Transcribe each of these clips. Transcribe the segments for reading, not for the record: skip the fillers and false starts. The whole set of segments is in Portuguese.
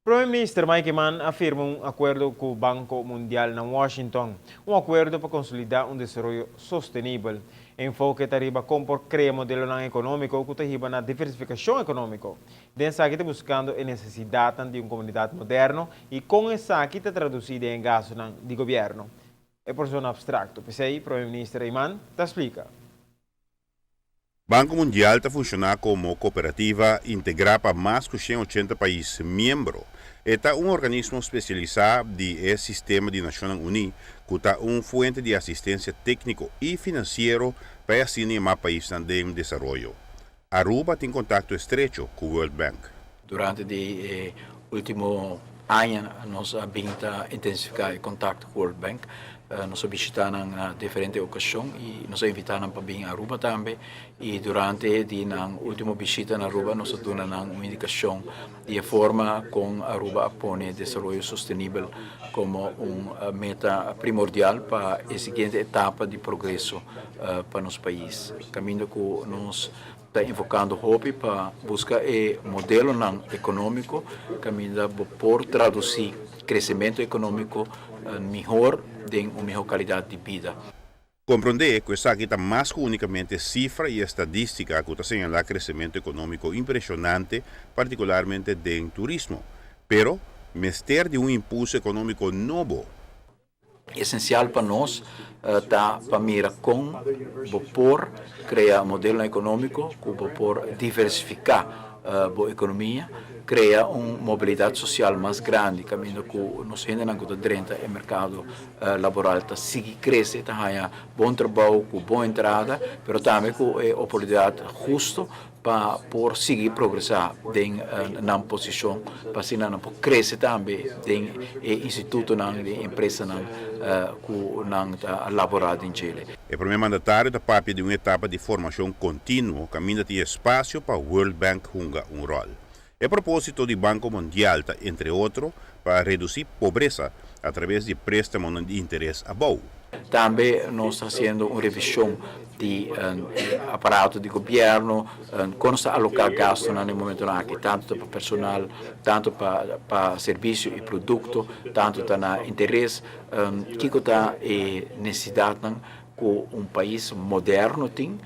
Primeiro-Ministro Mike Mann afirma acordo com o Banco Mundial na Washington, acordo para consolidar desenvolvimento sustentável. Enfoque tariba compor cria modelo econômico que tariba na diversificação econômica. Densa aqui está buscando a necessidade de uma comunidade moderna e com essa aqui está traduzida em gasto de governo. É por um abstracto. Pensei, Primeiro-Ministro Iman, te explica. Banco Mundial está funcionando como cooperativa integrada para mais de 180 países membros. É um organismo especializado no sistema de Nações Unidas, que é uma fonte de assistência técnica e financeira para assim mais países em desenvolvimento. Aruba tem contato estreito com o World Bank. Durante o último ano, nós vamos intensificar o contato com o World Bank. Nós visitamos em diferentes ocasiões e nós invitamos para vir a Aruba também. E durante a última visita na Aruba, nós damos uma indicação de forma como Aruba põe o desenvolvimento sustentável como uma meta primordial para a seguinte etapa de progresso para nosso país. Caminho que nós está invocando hobby para buscar o modelo econômico, caminho por traduzir crescimento econômico melhor de uma melhor qualidade de vida. Compreender que essa aqui está mais que unicamente cifra e estadística que está señalando crescimento econômico impressionante, particularmente em turismo, pero mestre de um impulso econômico novo. Essencial para nós está para mirar como por criar modelo econômico, como por diversificar a economia, criar uma mobilidade social mais grande, caminho que nós ainda não dentro do mercado laboral está seguir crescer, está bom trabalho, com boa entrada, mas também com a oportunidade justa para por seguir progressar na posição, para assim não crescer também no instituto na empresa que está laborado em Chile. O primeiro mandatário da parte de uma etapa de formação contínua, caminho de espaço para o World Bank jogar um rol. A propósito do Banco Mundial, entre outros, para reduzir pobreza através de préstamos de interesse a bom. Também nós estamos fazendo uma revisão de aparato de governo, quando está alocar gasto no momento aqui, tanto para personal, tanto para serviço e produto, tanto para interesse, que está a necessidade que um país moderno tem,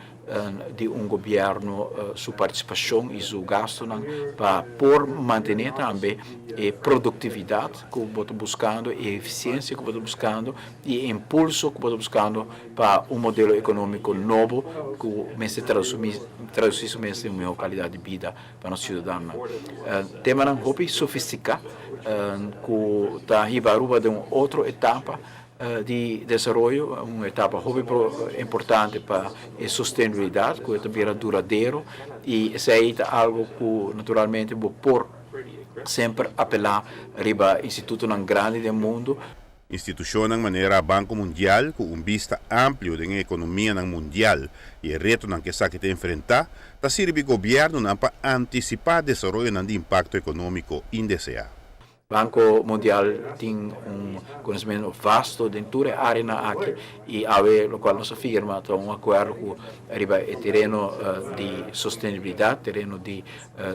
de um governo, sua participação e seu gasto para por manter também a produtividade que está buscando, a eficiência que está buscando e impulso que está buscando para um modelo econômico novo que se traduzisse em uma melhor qualidade de vida para os cidadãos. Tema não hobby sofisticado, que está arribando de uma outra etapa de desenvolvimento, uma etapa importante para a sustentabilidade, que também é duradouro, e isso é algo que naturalmente vou por sempre apelar para instituto grande do mundo. Instituição de maneira Banco Mundial, com vista amplo da economia mundial e o reto que está que enfrentar, está servindo o governo para antecipar o desenvolvimento de impacto econômico indesejado. Banco Mundial tem conhecimento vasto de toda a área aqui e o qual nós afirma um acordo com o terreno de sustentabilidade, terreno de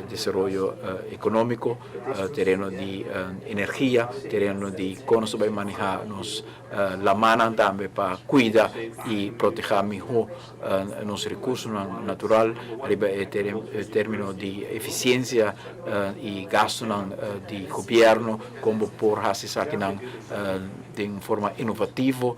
desenvolvimento econômico, terreno de energia, terreno de como nós vamos manejar a mão também para cuidar e proteger melhor nossos recursos naturais, o termo de eficiência e gasto de governo, como por raciocínio de uma forma inovativa,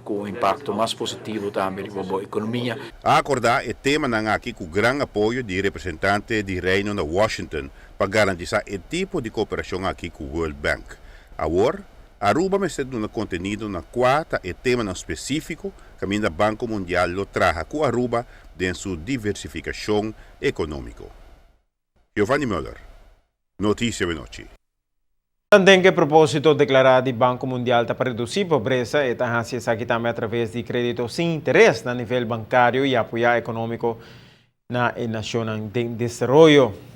com um impacto mais positivo também para a economia. A acordar o tema aqui com o grande apoio de representantes do Reino de Washington para garantizar o tipo de cooperação aqui com o World Bank. Agora, Aruba me está dando conteúdo na quarta e tema específico que o Banco Mundial lo traga com Aruba em sua diversificação econômica. Giovanni Müller, Notícia de Noite. Também que propósito declarado do Banco Mundial para reduzir pobreza e taxas aqui também através de crédito sem interesse no nível bancário e apoio econômico na nação de desenvolvimento.